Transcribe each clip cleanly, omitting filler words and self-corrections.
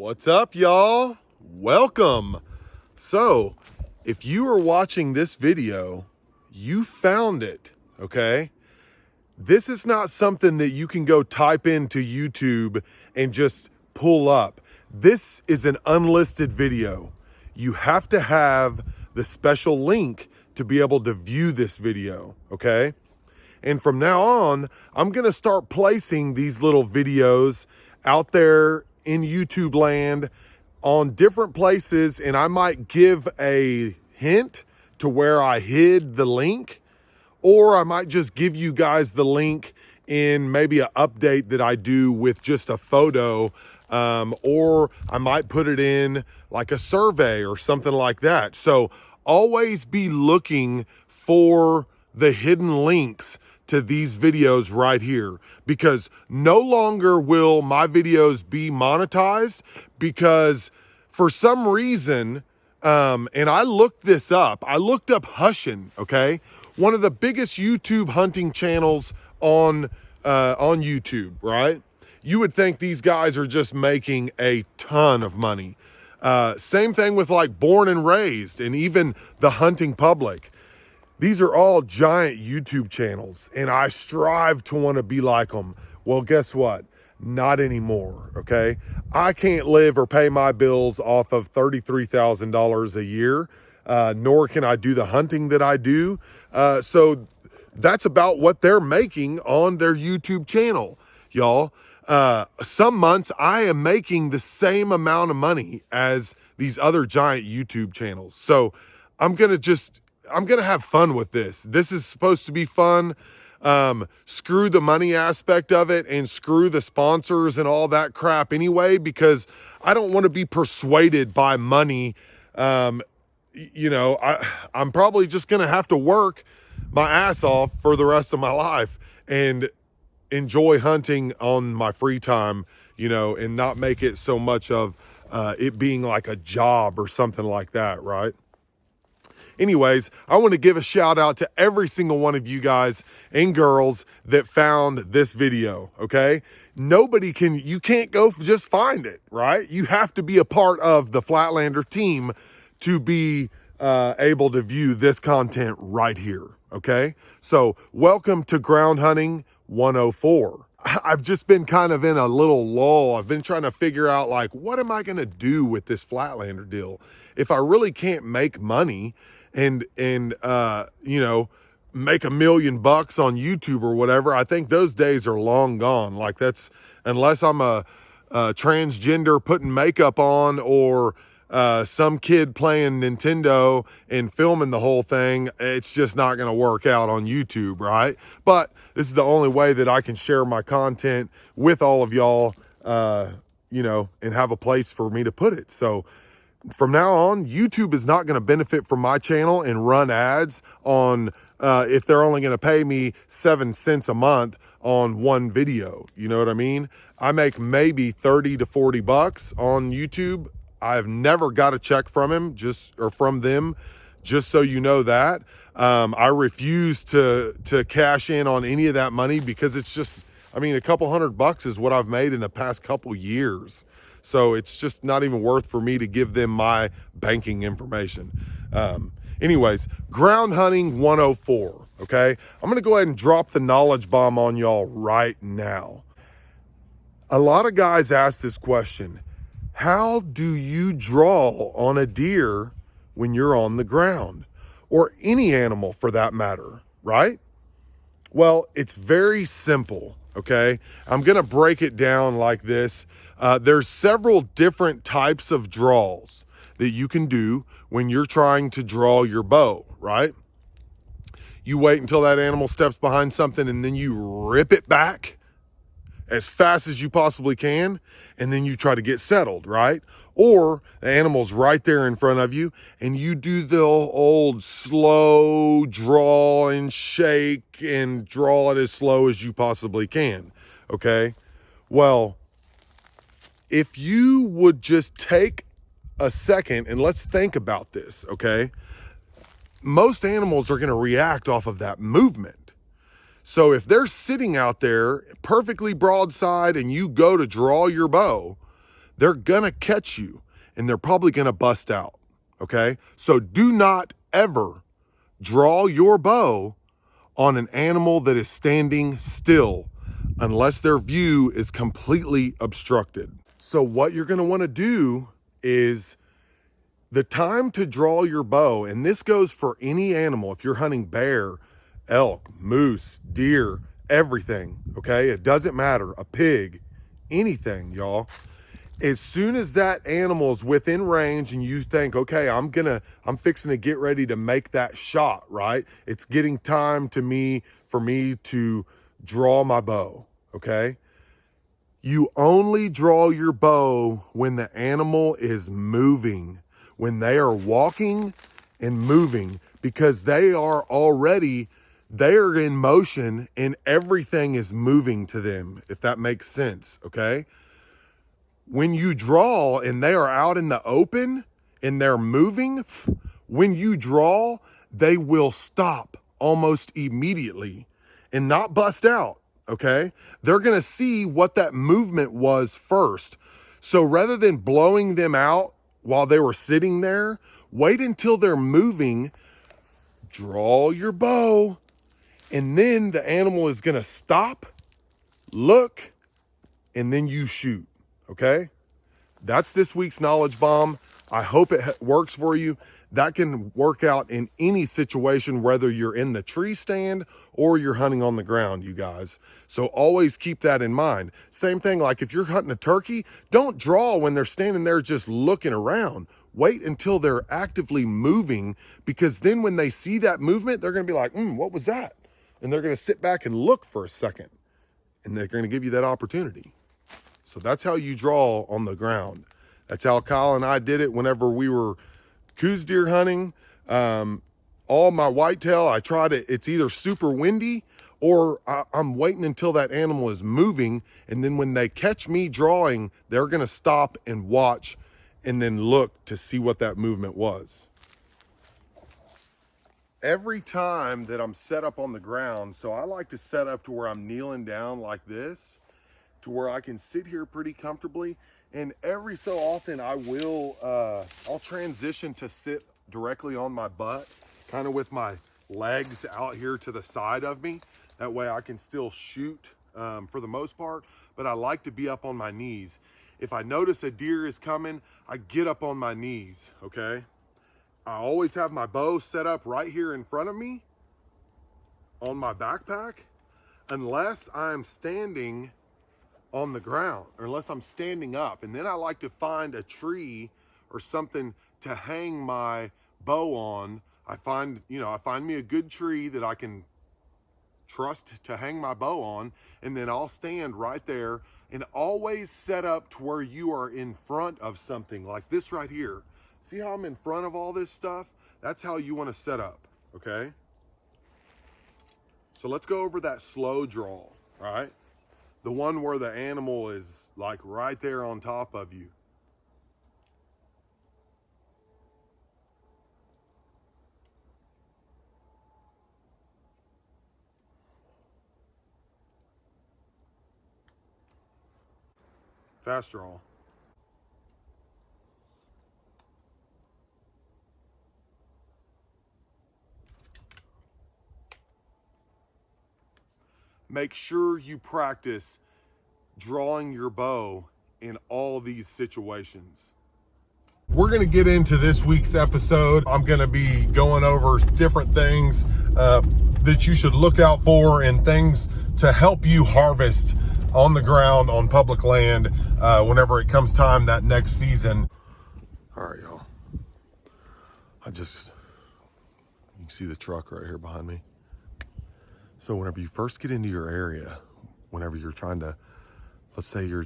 What's up, y'all? Welcome. So, if you are watching this video, you found it, okay? This is not something that you can go type into YouTube and just pull up. This is an unlisted video. You have to have the special link to be able to view this video, okay? And from now on, I'm gonna start placing these little videos out there in YouTube land on different places, and I might give a hint to where I hid the link, or I might just give you guys the link in maybe an update that I do with just a photo, or I might put it in like a survey or something like that. So always be looking for the hidden links to these videos right here, because no longer will my videos be monetized, because for some reason, and I looked this up, I looked up Hushin, okay? One of the biggest YouTube hunting channels on YouTube, right? You would think these guys are just making a ton of money. Same thing with like Born and Raised and even The Hunting Public. These are all giant YouTube channels, and I strive to want to be like them. Well, guess what? Not anymore, okay? I can't live or pay my bills off of $33,000 a year, nor can I do the hunting that I do. So that's about what they're making on their YouTube channel, y'all. Some months I am making the same amount of money as these other giant YouTube channels. So I'm going to have fun with this. This is supposed to be fun. Screw the money aspect of it and screw the sponsors and all that crap anyway, because I don't want to be persuaded by money. I'm probably just going to have to work my ass off for the rest of my life and enjoy hunting on my free time, and not make it so much of it being like a job or something like that, right? Anyways, I want to give a shout out to every single one of you guys and girls that found this video, okay? You can't go just find it, right? You have to be a part of the Flatlander team to be able to view this content right here, okay? So welcome to Ground Hunting 104. I've just been kind of in a little lull. I've been trying to figure out, like, what am I going to do with this Flatlander deal? If I really can't make money and make $1 million on YouTube or whatever, I think those days are long gone. Like, that's, unless I'm a transgender putting makeup on, or some kid playing Nintendo and filming the whole thing, it's just not going to work out on YouTube, right? But this is the only way that I can share my content with all of y'all, and have a place for me to put it. So from now on, YouTube is not going to benefit from my channel and run ads on, if they're only going to pay me 7 cents a month on one video. You know what I mean? I make maybe 30 to 40 bucks on YouTube. I've never got a check from from them, just so you know that. I refuse to cash in on any of that money, because it's just, a couple $100 is what I've made in the past couple years. So it's just not even worth for me to give them my banking information. Anyways, Ground Hunting 104, okay? I'm going to go ahead and drop the knowledge bomb on y'all right now. A lot of guys ask this question: how do you draw on a deer when you're on the ground? Or any animal for that matter, right? Well, it's very simple, okay? I'm going to break it down like this. There's several different types of draws that you can do when you're trying to draw your bow, right? You wait until that animal steps behind something, and then you rip it back as fast as you possibly can, and then you try to get settled, right? Or the animal's right there in front of you, and you do the old slow draw and shake and draw it as slow as you possibly can, okay? Well, if you would just take a second and let's think about this, okay? Most animals are going to react off of that movement. So if they're sitting out there perfectly broadside and you go to draw your bow, they're gonna catch you and they're probably gonna bust out, okay? So do not ever draw your bow on an animal that is standing still unless their view is completely obstructed. So what you're gonna wanna do is the time to draw your bow, and this goes for any animal, if you're hunting bear, elk, moose, deer, everything, okay? It doesn't matter, a pig, anything, y'all. As soon as that animal is within range and you think, okay, I'm fixing to get ready to make that shot, right? It's getting time for me to draw my bow, okay? You only draw your bow when the animal is moving, when they are walking and moving, because they are in motion and everything is moving to them, if that makes sense, okay? When you draw and they are out in the open and they're moving, when you draw, they will stop almost immediately and not bust out, okay? They're gonna see what that movement was first. So rather than blowing them out while they were sitting there, wait until they're moving, draw your bow, and then the animal is gonna stop, look, and then you shoot, okay? That's this week's knowledge bomb. I hope it works for you. That can work out in any situation, whether you're in the tree stand or you're hunting on the ground, you guys. So always keep that in mind. Same thing, like if you're hunting a turkey, don't draw when they're standing there just looking around. Wait until they're actively moving, because then when they see that movement, they're gonna be like, what was that? And they're gonna sit back and look for a second, and they're gonna give you that opportunity. So that's how you draw on the ground. That's how Kyle and I did it whenever we were coos deer hunting. All my whitetail, I tried it. It's either super windy or I'm waiting until that animal is moving. And then when they catch me drawing, they're gonna stop and watch and then look to see what that movement was. Every time that I'm set up on the ground, so I like to set up to where I'm kneeling down like this, to where I can sit here pretty comfortably. And every so often I'll transition to sit directly on my butt, kind of with my legs out here to the side of me. That way I can still shoot for the most part, but I like to be up on my knees. If I notice a deer is coming, I get up on my knees, okay? I always have my bow set up right here in front of me on my backpack, unless I'm standing on the ground, or unless I'm standing up. And then I like to find a tree or something to hang my bow on. I find me a good tree that I can trust to hang my bow on, and then I'll stand right there, and always set up to where you are in front of something like this right here. See how I'm in front of all this stuff? That's how you want to set up, okay? So let's go over that slow draw, all right? The one where the animal is like right there on top of you. Fast draw. Make sure you practice drawing your bow in all these situations. We're going to get into this week's episode. I'm going to be going over different things that you should look out for, and things to help you harvest on the ground on public land whenever it comes time that next season. All right, y'all. You can see the truck right here behind me. So whenever you first get into your area, whenever you're trying to, let's say you're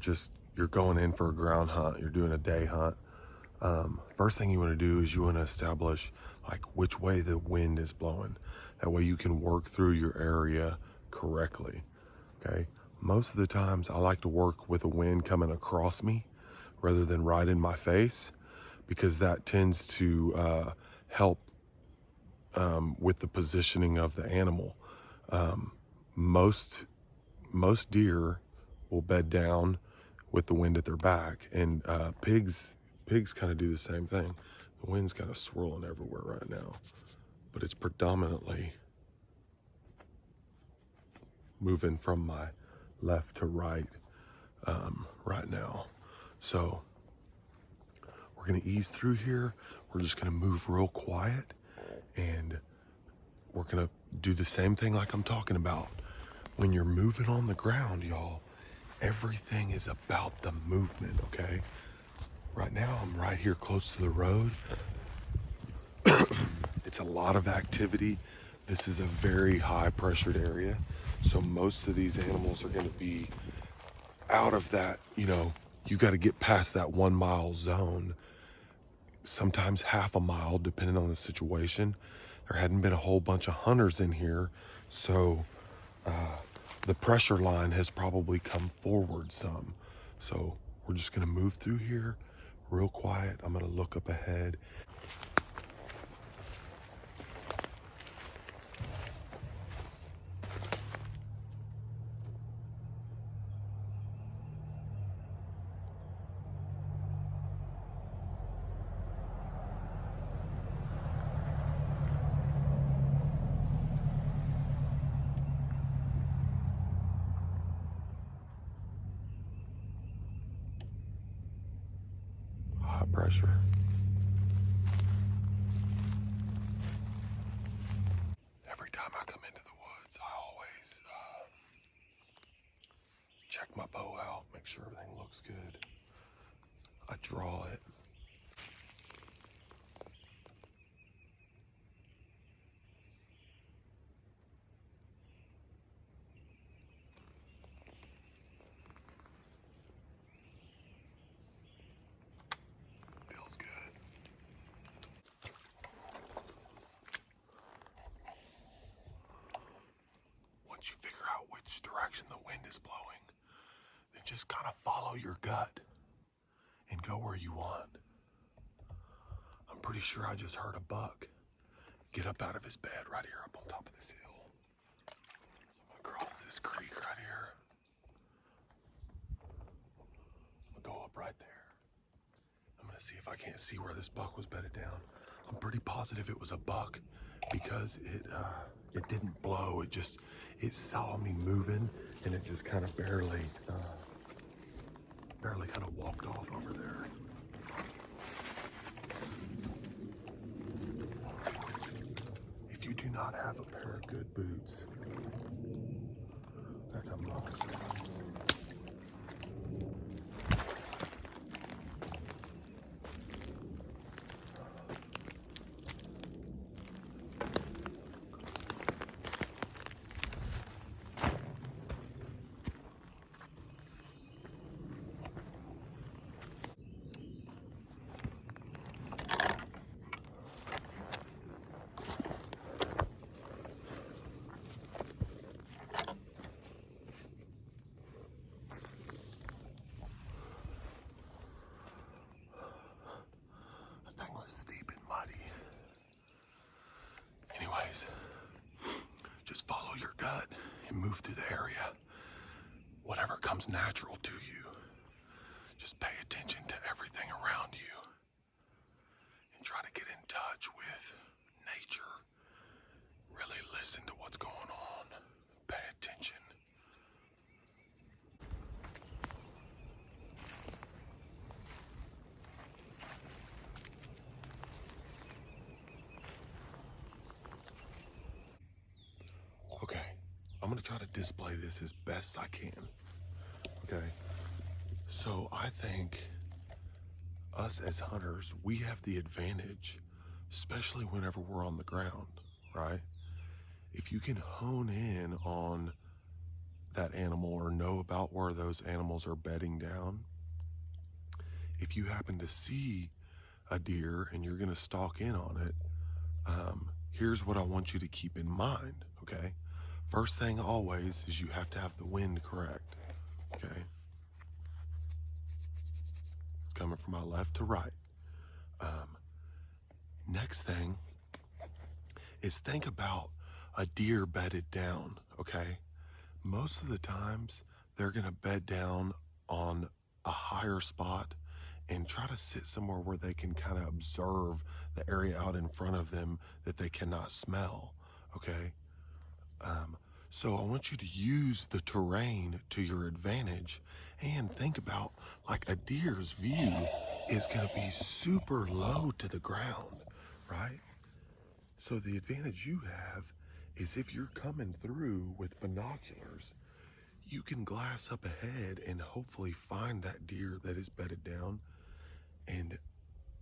going in for a ground hunt, you're doing a day hunt, first thing you want to do is you want to establish like which way the wind is blowing. That way you can work through your area correctly, okay? Most of the times I like to work with a wind coming across me rather than right in my face, because that tends to help with the positioning of the animal. Most deer will bed down with the wind at their back. And pigs kind of do the same thing. The wind's kind of swirling everywhere right now, but it's predominantly moving from my left to right right now. So we're gonna ease through here. We're just gonna move real quiet, and we're gonna do the same thing like I'm talking about. When you're moving on the ground, y'all, everything is about the movement, okay? Right now, I'm right here close to the road. It's a lot of activity. This is a very high pressured area. So most of these animals are gonna be out of that, you gotta get past that 1 mile zone, sometimes half a mile, depending on the situation. There hadn't been a whole bunch of hunters in here, so the pressure line has probably come forward some. So we're just gonna move through here real quiet. I'm gonna look up ahead. High pressure. Every time I come into the woods, I always check my bow out, make sure everything looks good. I draw it. Feels good. Once you figure out which direction the wind is blowing, then just kind of follow your gut and go where you want. I'm pretty sure I just heard a buck get up out of his bed right here up on top of this hill. I'm gonna cross this creek right here. I'm gonna go up right there. I'm gonna see if I can't see where this buck was bedded down. I'm pretty positive it was a buck because it didn't blow. It saw me moving, and it just kind of barely kind of walked off over there. If you do not have a pair of good boots, that's a must. Steep and muddy. Anyways, just follow your gut and move through the area. Whatever comes natural to you, just pay attention to everything around you and try to get in touch with nature. Really listen to what's going on. Pay attention. Okay, I'm gonna try to display this as best I can. Okay, so I think us as hunters, we have the advantage, especially whenever we're on the ground, right? If you can hone in on that animal or know about where those animals are bedding down, if you happen to see a deer and you're gonna stalk in on it, here's what I want you to keep in mind, okay? First thing always is you have to have the wind correct, okay? It's coming from my left to right. Next thing is think about a deer bedded down, okay? Most of the times they're gonna bed down on a higher spot and try to sit somewhere where they can kind of observe the area out in front of them that they cannot smell. Okay. So I want you to use the terrain to your advantage and think about like a deer's view is going to be super low to the ground, right? So the advantage you have is if you're coming through with binoculars, you can glass up ahead and hopefully find that deer that is bedded down. And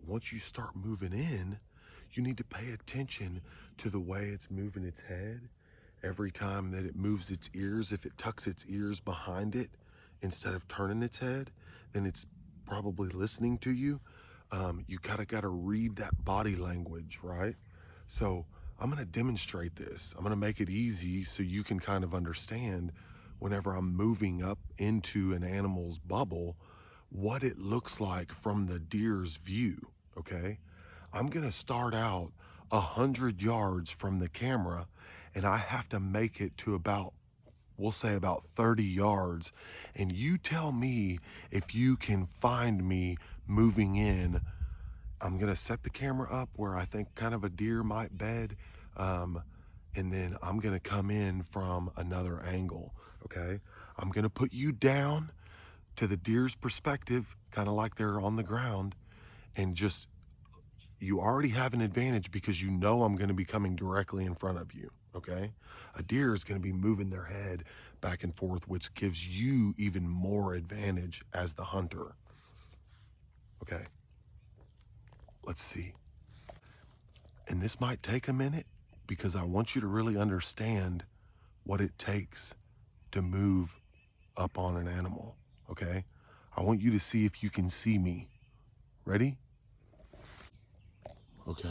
once you start moving in, you need to pay attention to the way it's moving its head. Every time that it moves its ears, if it tucks its ears behind it instead of turning its head, then it's probably listening to you. You kind of got to read that body language, right? So I'm going to demonstrate this. I'm going to make it easy so you can kind of understand whenever I'm moving up into an animal's bubble what it looks like from the deer's view. Okay, I'm gonna start out 100 yards from the camera, and I have to make it to about, we'll say about 30 yards, and you tell me if you can find me moving in. I'm gonna set the camera up where I think kind of a deer might bed, and then I'm gonna come in from another angle. Okay, I'm gonna put you down to the deer's perspective, kind of like they're on the ground, and just, you already have an advantage because you know I'm going to be coming directly in front of you. Okay, a deer is going to be moving their head back and forth, which gives you even more advantage as the hunter. Okay, let's see. And this might take a minute because I want you to really understand what it takes to move up on an animal. Okay, I want you to see if you can see me. Ready? Okay,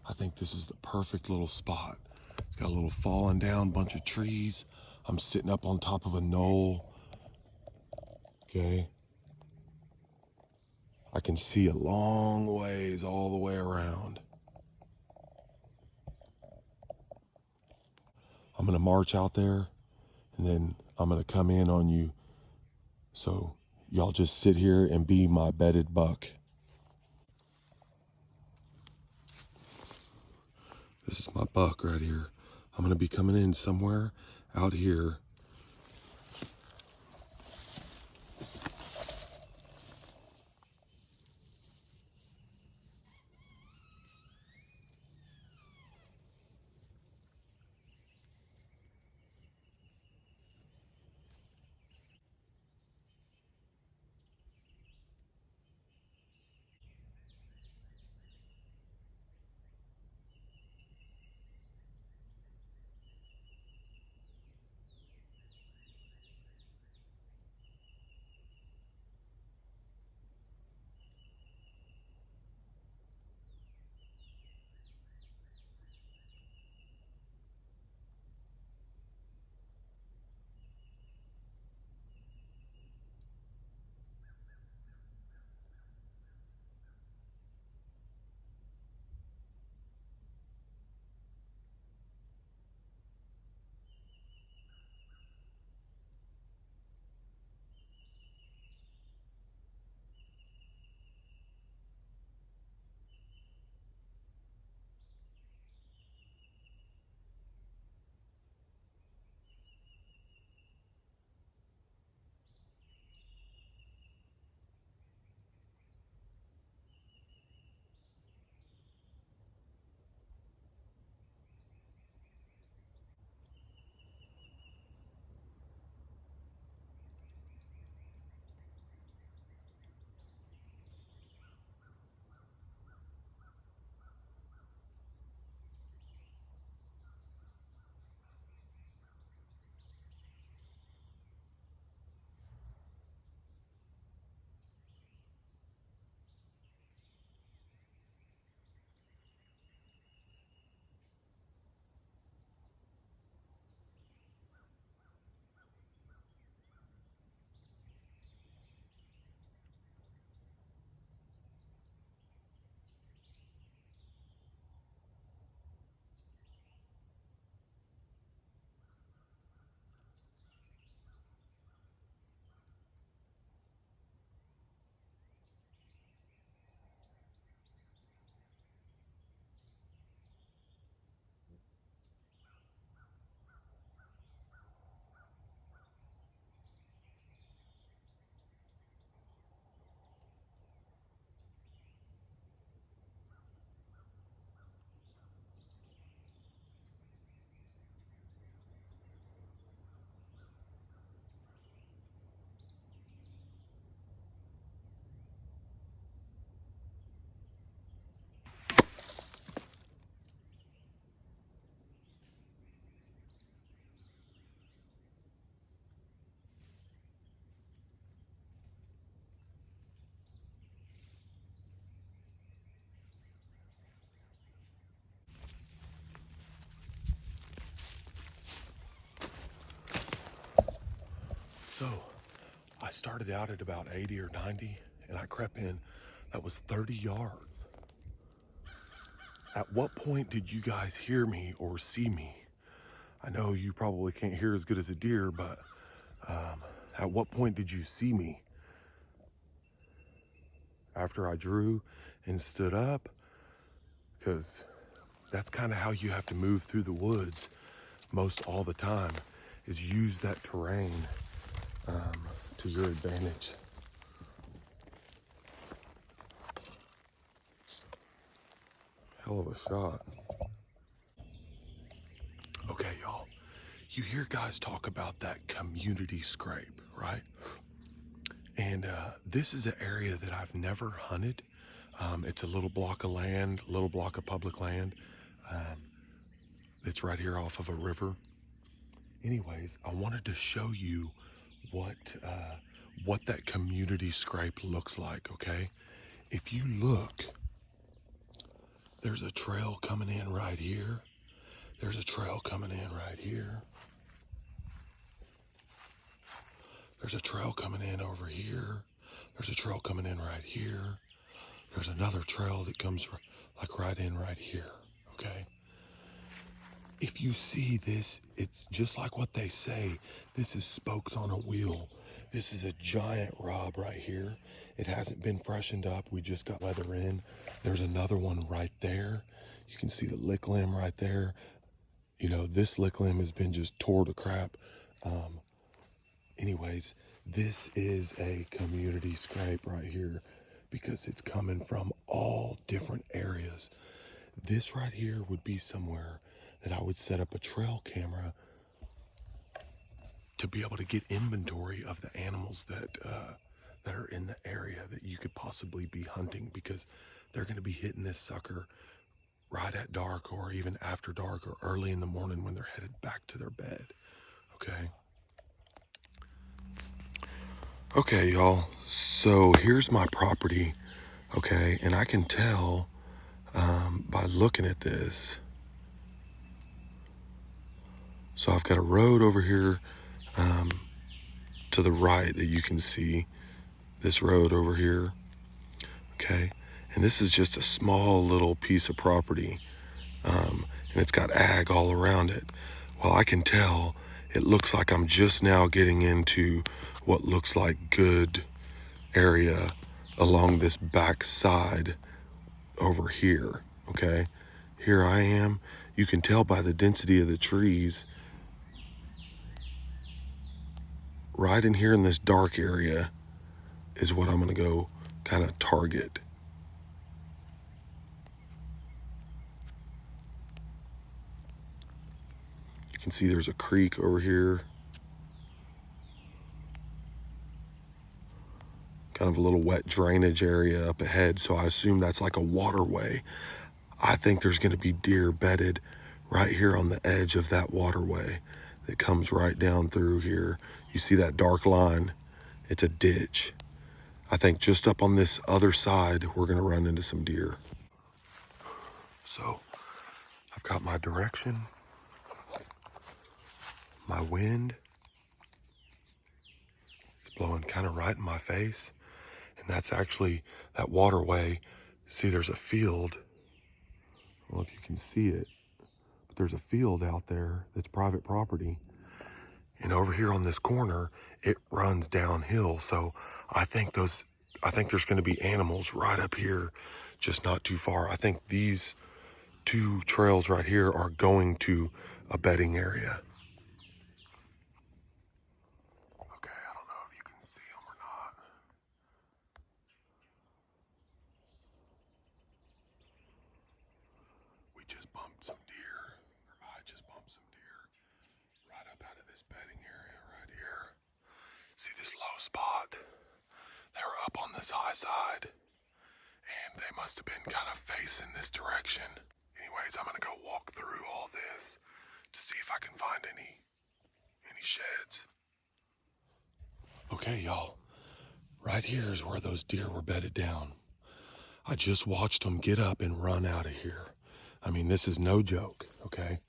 I think this is the perfect little spot. It's got a little falling down bunch of trees. I'm sitting up on top of a knoll. Okay, I can see a long ways all the way around. I'm gonna march out there and then I'm gonna come in on you. So y'all just sit here and be my bedded buck. This is my buck right here. I'm gonna be coming in somewhere out here. So I started out at about 80 or 90 and I crept in. That was 30 yards. At what point did you guys hear me or see me? I know you probably can't hear as good as a deer, but at what point did you see me? After I drew and stood up? Because that's kind of how you have to move through the woods most all the time, is use that terrain to your advantage. Hell of a shot. Okay, y'all. You hear guys talk about that community scrape, right? And this is an area that I've never hunted. It's a little block of land, little block of public land. It's right here off of a river. Anyways, I wanted to show you what that community scrape looks like, okay? If you look, there's a trail coming in right here. There's a trail coming in right here. There's a trail coming in over here. There's a trail coming in right here. There's another trail that comes like right in right here, okay? If you see this, it's just like what they say. This is spokes on a wheel. This is a giant rub right here. It hasn't been freshened up. We just got leather in. There's another one right there. You can see the lick limb right there. You know, this lick limb has been just tore to crap. Anyways, this is a community scrape right here because it's coming from all different areas. This right here would be somewhere that I would set up a trail camera to be able to get inventory of the animals that are in the area that you could possibly be hunting, because they're going to be hitting this sucker right at dark or even after dark or early in the morning when they're headed back to their bed. Okay, y'all. So here's my property, okay? And I can tell by looking at this. So I've got a road over here to the right that you can see. This road over here, okay? And this is just a small little piece of property, and it's got ag all around it. Well, I can tell it looks like I'm just now getting into what looks like good area along this back side over here, okay? Here I am. You can tell by the density of the trees. Right in here in this dark area is what I'm gonna go kind of target. You can see there's a creek over here. Kind of a little wet drainage area up ahead, so I assume that's like a waterway. I think there's gonna be deer bedded right here on the edge of that waterway that comes right down through here. You see that dark line? It's a ditch. I think just up on this other side, we're gonna run into some deer. So I've got my direction, my wind. It's blowing kind of right in my face. And that's actually that waterway. See, there's a field. I don't know if you can see it, but there's a field out there that's private property. And over here on this corner, it runs downhill. So I think there's going to be animals right up here, just not too far. I think these two trails right here are going to a bedding area. Okay, I don't know if you can see them or not. We just bumped some deer, or I just bumped some deer right up out of this bedding area right here. See this low spot? They were up on this high side, and they must have been kind of facing this direction. Anyways, I'm gonna go walk through all this to see if I can find any sheds. Okay, y'all, right here is where those deer were bedded down. I just watched them get up and run out of here. I mean, this is no joke, okay?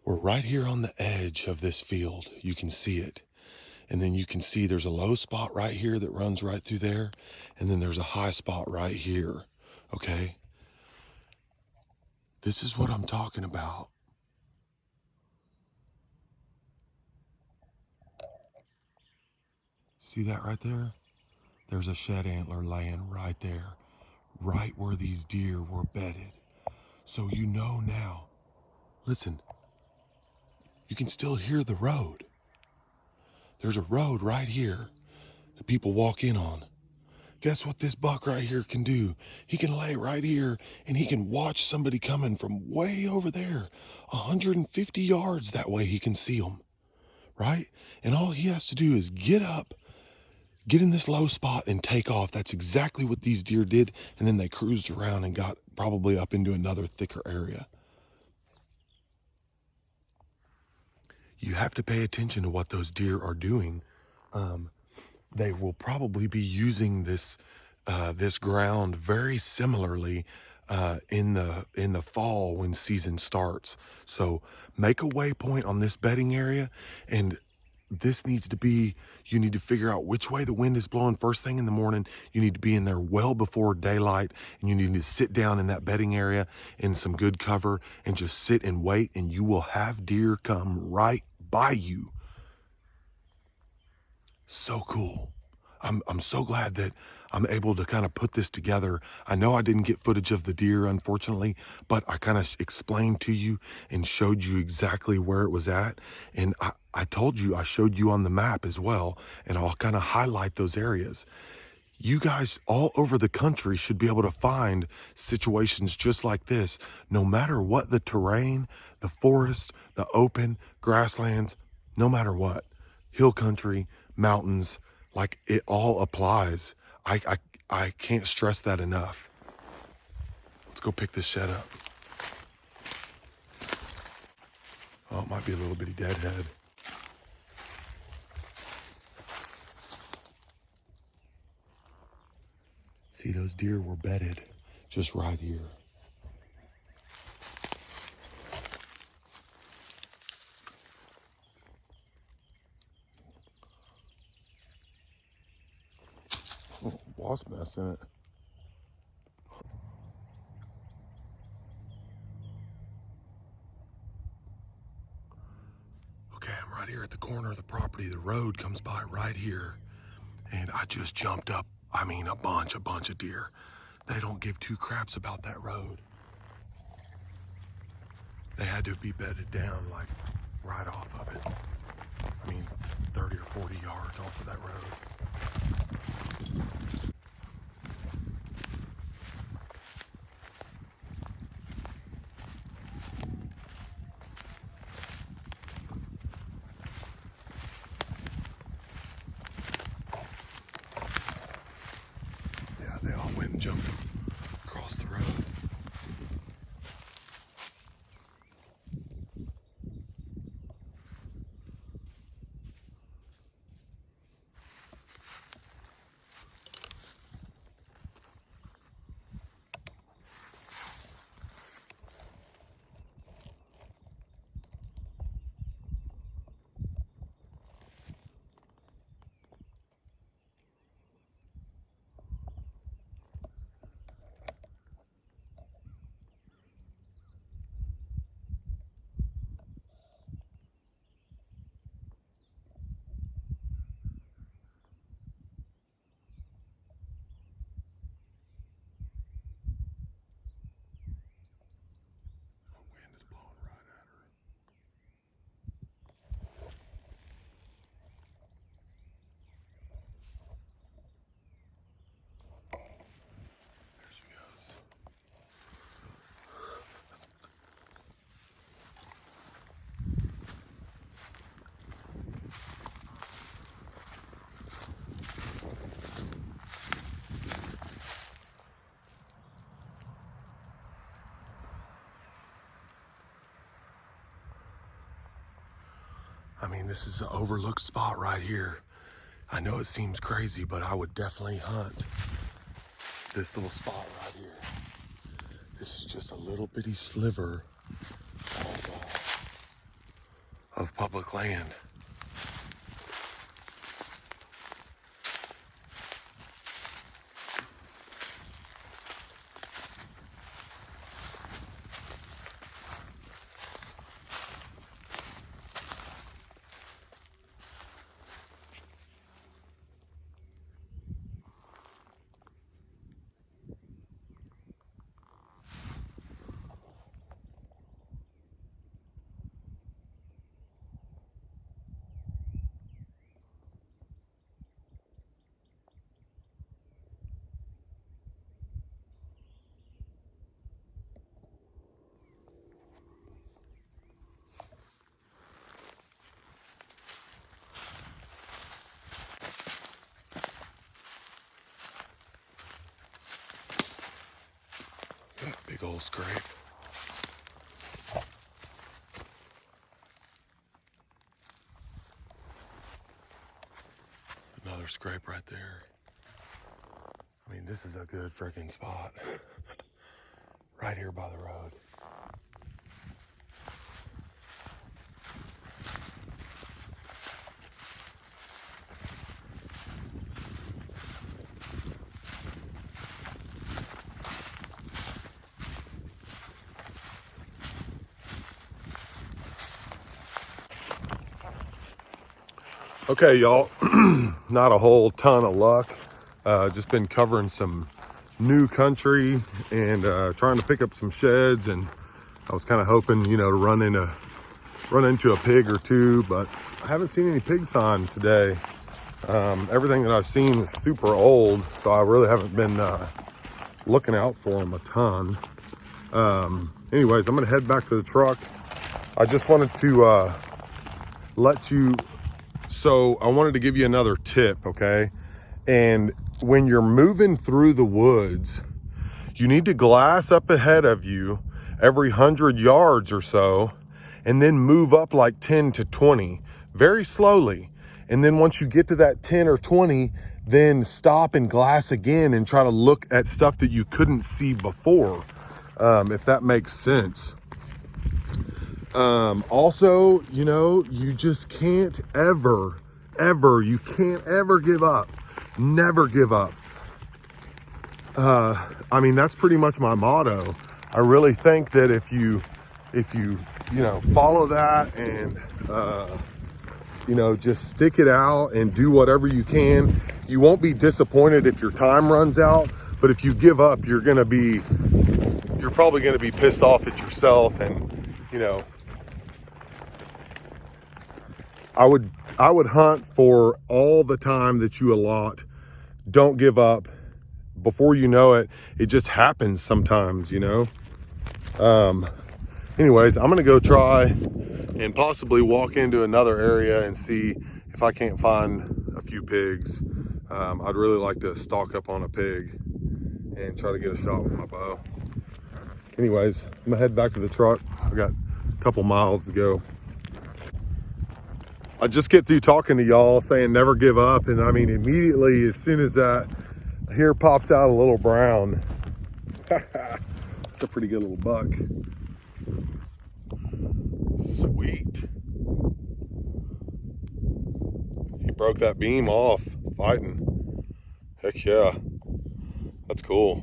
We're right here on the edge of this field. You can see it. And then you can see there's a low spot right here that runs right through there. And then there's a high spot right here. Okay. This is what I'm talking about. See that right there? There's a shed antler laying right there, right where these deer were bedded. So you know now. Listen, you can still hear the road. There's a road right here that people walk in on. Guess what this buck right here can do? He can lay right here and he can watch somebody coming from way over there, 150 yards that way he can see them, right? And all he has to do is get up, get in this low spot and take off. That's exactly what these deer did. And then they cruised around and got probably up into another thicker area. You have to pay attention to what those deer are doing. They will probably be using this this ground very similarly in the fall when season starts. So make a waypoint on this bedding area, and this needs to be, you need to figure out which way the wind is blowing first thing in the morning. You need to be in there well before daylight, and you need to sit down in that bedding area in some good cover and just sit and wait, and you will have deer come right by you. So cool. I'm so glad that I'm able to kind of put this together. I know I didn't get footage of the deer, unfortunately, but I kind of explained to you and showed you exactly where it was at. And I told you, I showed you on the map as well, and I'll kind of highlight those areas. You guys all over the country should be able to find situations just like this, no matter what the terrain, the forest, the open, grasslands, no matter what, hill country, mountains, like it all applies. I can't stress that enough. Let's go pick this shed up. Oh, it might be a little bitty deadhead. See, those deer were bedded just right here. Oh, wasp nest in it. Okay, I'm right here at the corner of the property. The road comes by right here, and I just jumped up. I mean, a bunch of deer. They don't give two craps about that road. They had to be bedded down like right off of it. I mean, 30 or 40 yards off of that road. Yeah, they all went and jumped across the road. I mean, this is an overlooked spot right here. I know it seems crazy, but I would definitely hunt this little spot right here. This is just a little bitty sliver of public land. Big old scrape. Another scrape right there. I mean, this is a good freaking spot. Right here by the road. Okay, y'all, not a whole ton of luck. Just been covering some new country and trying to pick up some sheds, and I was kind of hoping, to run into a pig or two, but I haven't seen any pig sign today. Everything that I've seen is super old, so I really haven't been looking out for them a ton. Anyways, I'm gonna head back to the truck. I just wanted to I wanted to give you another tip, okay? And when you're moving through the woods, you need to glass up ahead of you every 100 yards or so, and then move up like 10 to 20, very slowly. And then once you get to that 10 or 20, then stop and glass again and try to look at stuff that you couldn't see before, if that makes sense. Also, you just can't ever give up. Never give up. That's pretty much my motto. I really think that if you follow that and, just stick it out and do whatever you can, you won't be disappointed if your time runs out. But if you give up, you're probably going to be pissed off at yourself. And, I would hunt for all the time that you allot. Don't give up. Before you know it, it just happens sometimes, Anyways, I'm gonna go try and possibly walk into another area and see if I can't find a few pigs. I'd really like to stalk up on a pig and try to get a shot with my bow. Anyways, I'm gonna head back to the truck. I got a couple miles to go. I just get through talking to y'all saying never give up, and immediately as soon as that, here pops out a little brown. It's a pretty good little buck. Sweet. He broke that beam off fighting. Heck yeah. That's cool.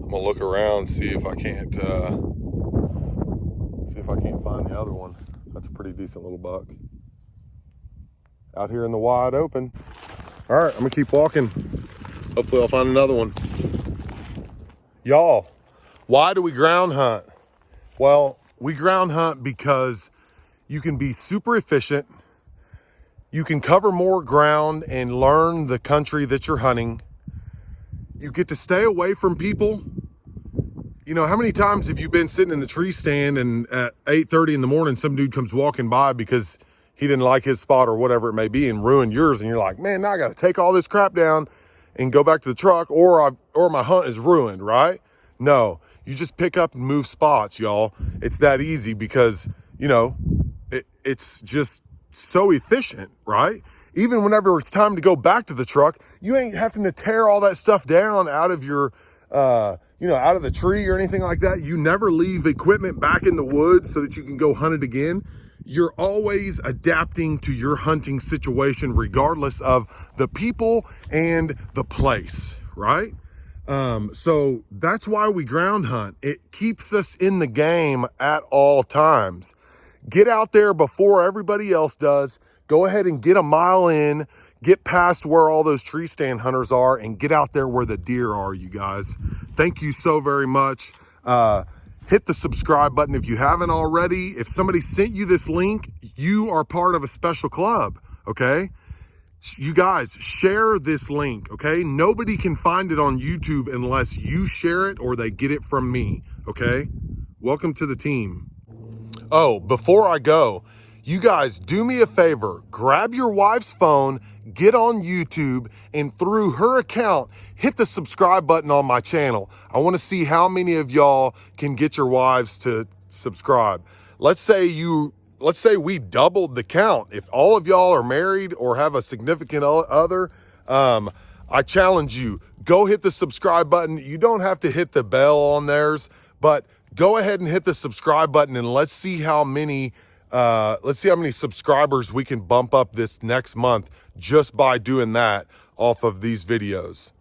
I'm gonna look around, see if I can't find the other one. That's a pretty decent little buck. Out here in the wide open. All right, I'm gonna keep walking. Hopefully I'll find another one. Y'all, why do we ground hunt? Well, we ground hunt because you can be super efficient. You can cover more ground and learn the country that you're hunting. You get to stay away from people. How many times have you been sitting in the tree stand and at 8:30 in the morning, some dude comes walking by because he didn't like his spot or whatever it may be and ruined yours, and you're like, man, now I got to take all this crap down and go back to the truck, or my hunt is ruined, right? No, you just pick up and move spots, y'all. It's that easy because, it's just so efficient, right? Even whenever it's time to go back to the truck, you ain't having to tear all that stuff down out of your, out of the tree or anything like that. You never leave equipment back in the woods so that you can go hunt it again. You're always adapting to your hunting situation regardless of the people and the place, right? So that's why we ground hunt. It keeps us in the game at all times. Get out there before everybody else does. Go ahead and get a mile in, get past where all those tree stand hunters are, and get out there where the deer are, you guys. Thank you so very much. Hit the subscribe button if you haven't already. If somebody sent you this link, you are part of a special club, okay? You guys, share this link, okay? Nobody can find it on YouTube unless you share it or they get it from me, okay? Welcome to the team. Oh, before I go, you guys do me a favor, grab your wife's phone, get on YouTube and through her account, hit the subscribe button on my channel. I want to see how many of y'all can get your wives to subscribe. Let's say we doubled the count. If all of y'all are married or have a significant other, I challenge you, go hit the subscribe button. You don't have to hit the bell on theirs, but go ahead and hit the subscribe button and let's see how many subscribers we can bump up this next month just by doing that off of these videos.